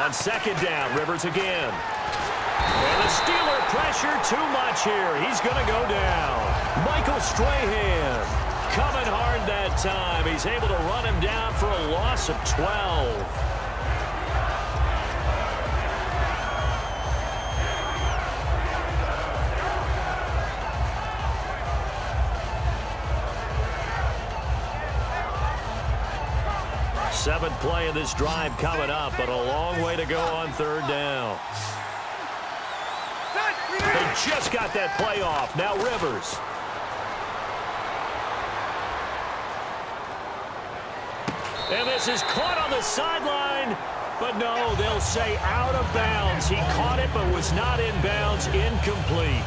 On second down, Rivers again. And the Steeler pressure too much here. He's going to go down. Michael Strahan coming hard that time. He's able to run him down for a loss of 12. Seventh play of this drive coming up, but a long way to go on third down. They just got that play off. Now Rivers. And this is caught on the sideline. But no, they'll say out of bounds. He caught it but was not in bounds. Incomplete.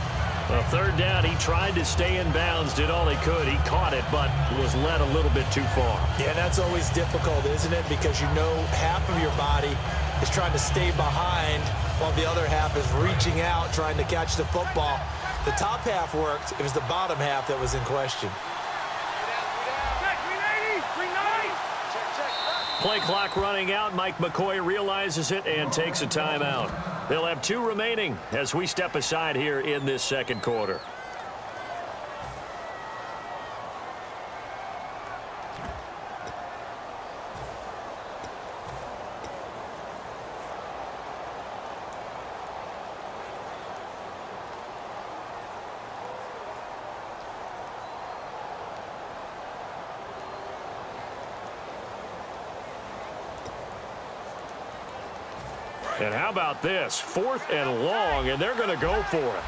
Well, third down, he tried to stay in bounds, did all he could. He caught it, but was led a little bit too far. Yeah, that's always difficult, isn't it? Because you know half of your body is trying to stay behind while the other half is reaching out, trying to catch the football. The top half worked. It was the bottom half that was in question. Play clock running out. Mike McCoy realizes it and takes a timeout. They'll have 2 remaining as we step aside here in this second quarter. And how about this? 4th and long, and they're going to go for it.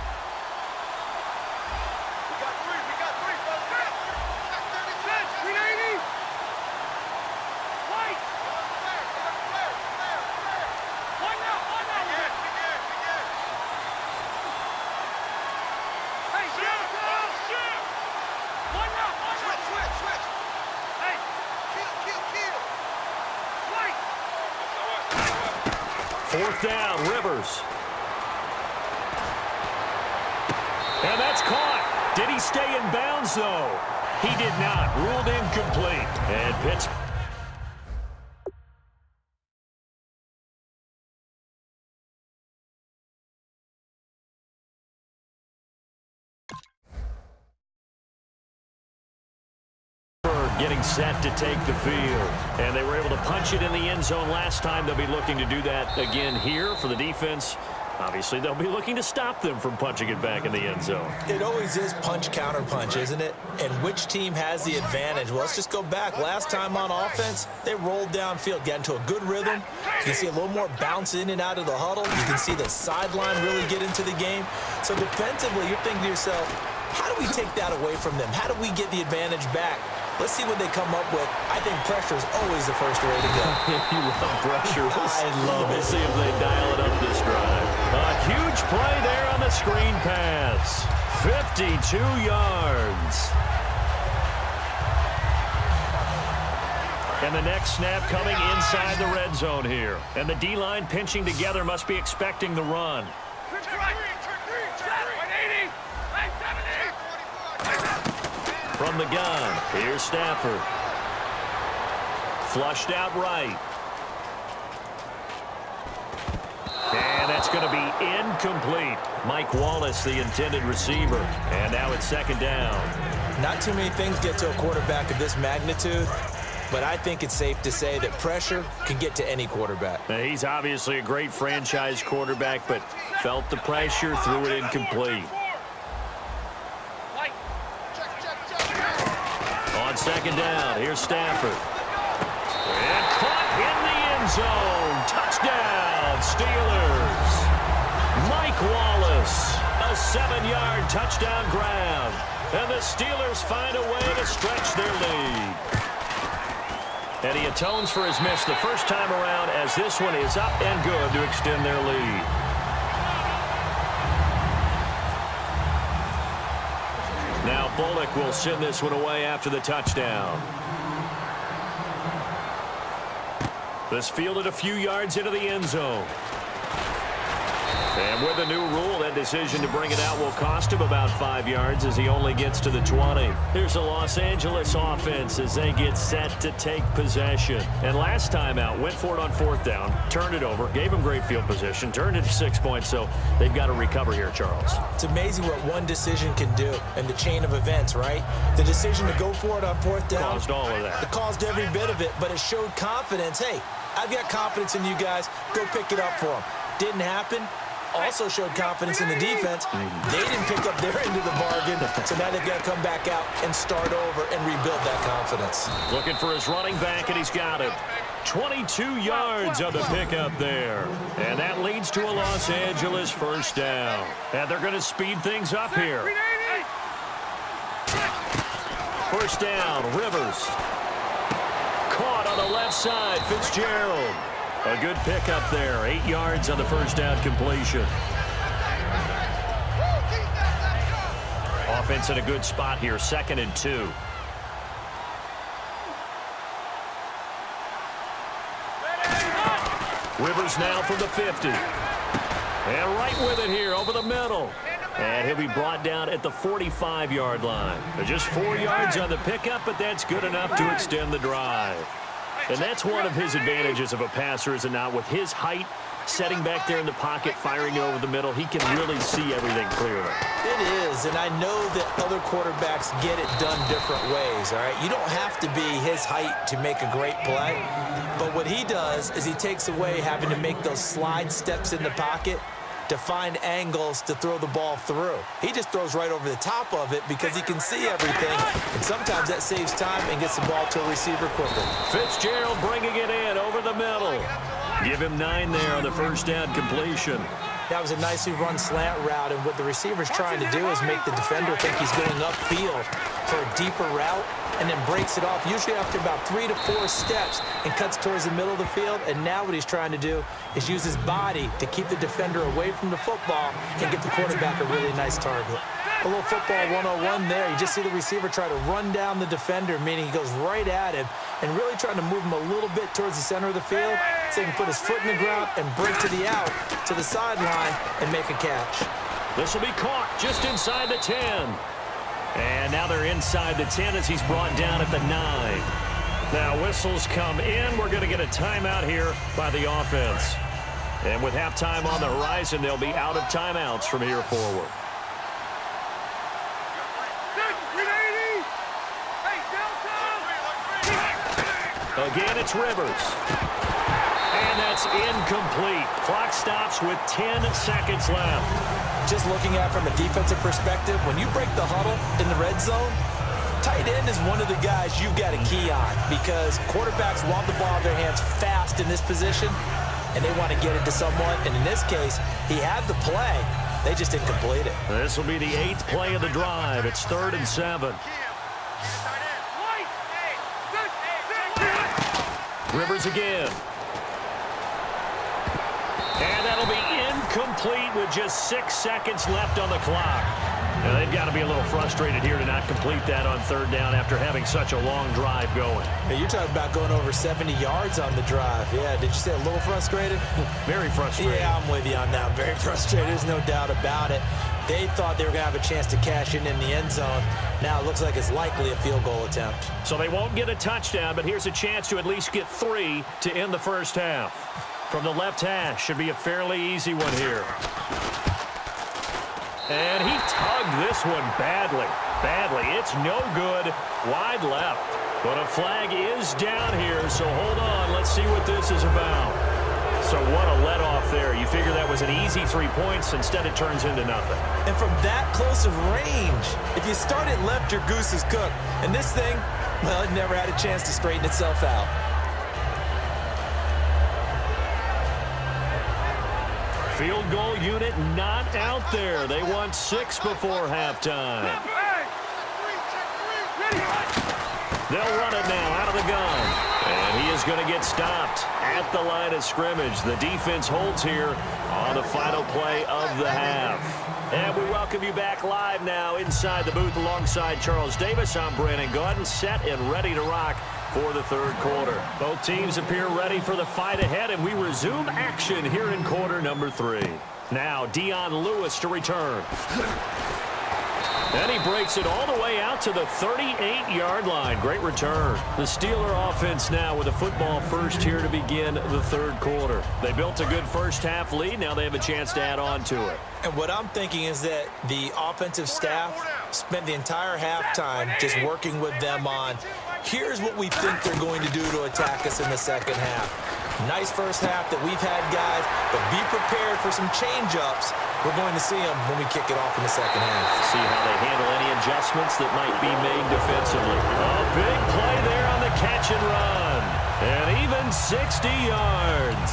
Fourth down, Rivers. And that's caught. Did he stay in bounds, though? He did not. Ruled incomplete. And Pittsburgh. Getting set to take the field. And they were able to punch it in the end zone last time. They'll be looking to do that again here for the defense. Obviously, they'll be looking to stop them from punching it back in the end zone. It always is punch-counter-punch, isn't it? And which team has the advantage? Well, let's just go back. Last time on offense, they rolled downfield, got into a good rhythm. You can see a little more bounce in and out of the huddle. You can see the sideline really get into the game. So defensively, you're thinking to yourself, how do we take that away from them? How do we get the advantage back? Let's see what they come up with. I think pressure is always the first way to go. You love pressure. I love it. We'll see if they dial it up this drive. A huge play there on the screen pass. 52 yards. And the next snap coming inside the red zone here. And the D-line pinching together must be expecting the run. From the gun, here's Stafford. Flushed out right. And that's going to be incomplete. Mike Wallace, the intended receiver. And now it's second down. Not too many things get to a quarterback of this magnitude, but I think it's safe to say that pressure can get to any quarterback. Now, he's obviously a great franchise quarterback, but felt the pressure, threw it incomplete. On second down, here's Stafford. And caught in the end zone. Touchdown, Steelers. Mike Wallace, a 7-yard touchdown grab. And the Steelers find a way to stretch their lead. And he atones for his miss the first time around as this one is up and good to extend their lead. Now Bullock will send this one away after the touchdown. This fielded a few yards into the end zone. And with the new rule, that decision to bring it out will cost him about 5 yards as he only gets to the 20. Here's the Los Angeles offense as they get set to take possession. And last time out, went for it on 4th down, turned it over, gave him great field position, turned it to 6 points, so they've got to recover here, Charles. It's amazing what one decision can do in the chain of events, right? The decision to go for it on 4th down. Caused all of that. It caused every bit of it, but it showed confidence. Hey, I've got confidence in you guys. Go pick it up for them. Didn't happen. Also showed confidence in the defense. They didn't pick up their end of the bargain, so now they've got to come back out and start over and rebuild that confidence. Looking for his running back, and he's got him. 22 yards on the pickup there. And that leads to a Los Angeles first down. And they're going to speed things up here. First down, Rivers. Caught on the left side, Fitzgerald. A good pickup there. 8 yards on the first down completion. Offense in a good spot here. 2nd and 2. Rivers now from the 50. And right with it here over the middle. And he'll be brought down at the 45-yard line. Just 4 yards on the pickup, but that's good enough to extend the drive. And that's one of his advantages of a passer, is it not? With his height, setting back there in the pocket, firing it over the middle, he can really see everything clearly. It is, and I know that other quarterbacks get it done different ways, all right? You don't have to be his height to make a great play, but what he does is he takes away having to make those slide steps in the pocket to find angles to throw the ball through. He just throws right over the top of it because he can see everything, and sometimes that saves time and gets the ball to a receiver quicker. Fitzgerald bringing it in over the middle. Give him 9 there on the first down completion. That was a nicely run slant route, and what the receiver's trying to do is make the defender think he's going upfield for a deeper route and then breaks it off, usually after about 3 to 4 steps, and cuts towards the middle of the field. And now what he's trying to do is use his body to keep the defender away from the football and get the quarterback a really nice target. A little football 101 there. You just see the receiver try to run down the defender, meaning he goes right at him and really trying to move him a little bit towards the center of the field so he can put his foot in the ground and break to the out, to the sideline, and make a catch. This will be caught just inside the 10. And now they're inside the 10 as he's brought down at the 9. Now whistles come in. We're going to get a timeout here by the offense. And with halftime on the horizon, they'll be out of timeouts from here forward. Again, it's Rivers. And that's incomplete. Clock stops with 10 seconds left. Just looking at it from a defensive perspective, when you break the huddle in the red zone, tight end is one of the guys you've got a key on because quarterbacks want the ball in their hands fast in this position, and they want to get it to someone. And in this case, he had the play. They just didn't complete it. This will be the 8th play of the drive. It's 3rd and 7. Rivers again. And that'll be incomplete with just 6 seconds left on the clock. Now, they've got to be a little frustrated here to not complete that on 3rd down after having such a long drive going. Hey, you're talking about going over 70 yards on the drive. Yeah, did you say a little frustrated? Very frustrated. Yeah, I'm with you on that. Very frustrated. There's no doubt about it. They thought they were going to have a chance to cash in the end zone. Now it looks like it's likely a field goal attempt. So they won't get a touchdown, but here's a chance to at least get 3 to end the first half. From the left hash, should be a fairly easy one here. And he tugged this one badly. It's no good. Wide left. But a flag is down here, so hold on. Let's see what this is about. So what a let-off there. You figure that was an easy 3 points. Instead, it turns into nothing. And from that close of range, if you start it left, your goose is cooked. And this thing, well, it never had a chance to straighten itself out. Field goal unit not out there. They want 6 before halftime. They'll run it now out of the gun. And he is going to get stopped at the line of scrimmage. The defense holds here on the final play of the half. And we welcome you back live now inside the booth alongside Charles Davis. I'm Brandon Gaudin, set and ready to rock for the 3rd quarter. Both teams appear ready for the fight ahead, and we resume action here in quarter number 3. Now Dion Lewis to return. And he breaks it all the way out to the 38-yard line. Great return. The Steeler offense now with a football first here to begin the third quarter. They built a good first-half lead. Now they have a chance to add on to it. And what I'm thinking is that the offensive staff spent the entire halftime just working with them on, here's what we think they're going to do to attack us in the second half. Nice first half that we've had, guys, but be prepared for some change-ups. We're going to see them when we kick it off in the second half. See how they handle any adjustments that might be made defensively. A big play there on the catch and run. And even 60 yards.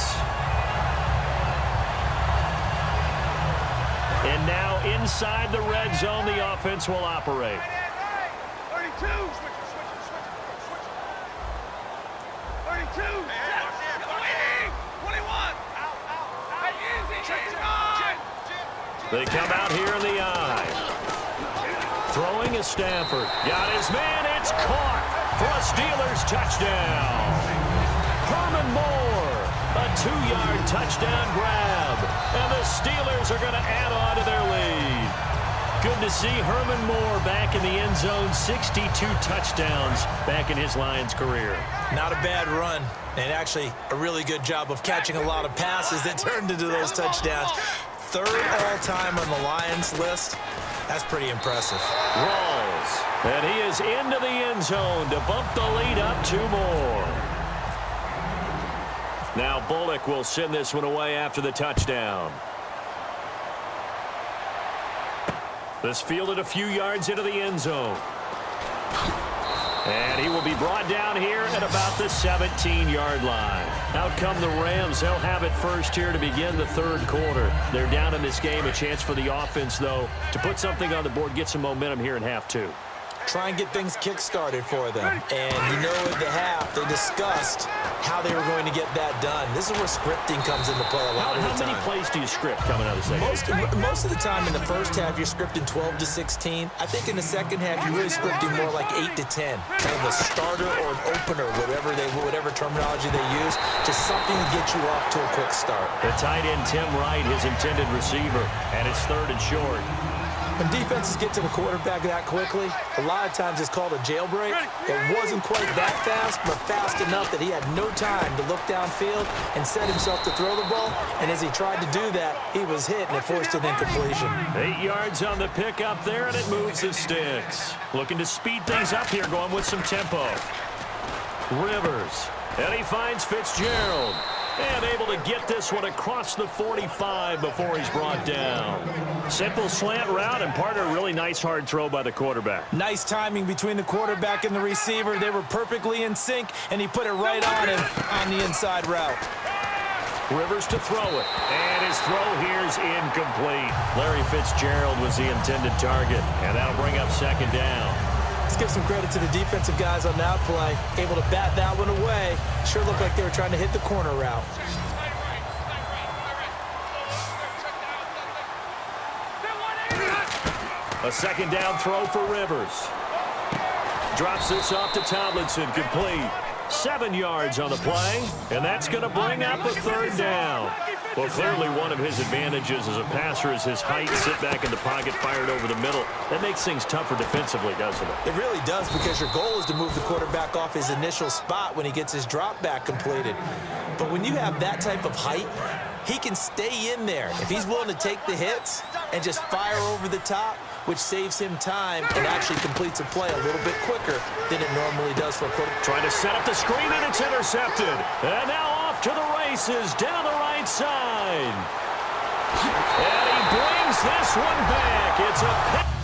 And now inside the red zone, the offense will operate. 32. 32. 21. They come out here in the eye. Throwing is Stafford. Got his man. It's caught for a Steelers touchdown. Herman Moore. A 2-yard touchdown grab. And the Steelers are going to add on to their lead. Good to see Herman Moore back in the end zone. 62 touchdowns back in his Lions career. Not a bad run, and actually a really good job of catching a lot of passes that turned into those touchdowns. Third all-time on the Lions list. That's pretty impressive. Rolls, and he is into the end zone to bump the lead up 2 more. Now Bullock will send this one away after the touchdown. This fielded a few yards into the end zone. And he will be brought down here at about the 17-yard line. Out come the Rams. They'll have it first here to begin the third quarter. They're down in this game. A chance for the offense, though, to put something on the board, get some momentum here in half 2. Try and get things kick-started for them. And you know at the half, they discussed how they were going to get that done. This is where scripting comes into play a lot of the time. How many plays do you script coming out of the second? Most of the time in the first half, you're scripting 12 to 16. I think in the second half, you're really scripting more like 8 to 10. Kind of a starter or an opener, whatever terminology they use. Just something to get you off to a quick start. The tight end, Tim Wright, his intended receiver. And it's 3rd and short. When defenses get to the quarterback that quickly, a lot of times it's called a jailbreak. It wasn't quite that fast, but fast enough that he had no time to look downfield and set himself to throw the ball. And as he tried to do that, he was hit, and it forced an incompletion. 8 yards on the pickup there, and it moves the sticks. Looking to speed things up here, going with some tempo. Rivers, and he finds Fitzgerald. And able to get this one across the 45 before he's brought down. Simple slant route, and part of a really nice hard throw by the quarterback. Nice timing between the quarterback and the receiver. They were perfectly in sync, and he put it right on him on the inside route. Rivers to throw it. And his throw here is incomplete. Larry Fitzgerald was the intended target, and that'll bring up 2nd down. Let's give some credit to the defensive guys on that play. Able to bat that one away. Sure looked like they were trying to hit the corner route. A 2nd down throw for Rivers. Drops this off to Tomlinson, complete. 7 yards on the play, and that's going to bring up a 3rd down. Well, clearly one of his advantages as a passer is his height, sit back in the pocket, fired over the middle. That makes things tougher defensively, doesn't it? It really does, because your goal is to move the quarterback off his initial spot when he gets his drop back completed. But when you have that type of height, he can stay in there. If he's willing to take the hits and just fire over the top, which saves him time and actually completes a play a little bit quicker than it normally does for a quarterback. Trying to set up the screen, and it's intercepted. And now off to the races down the right side. And he brings this one back. It's a pick.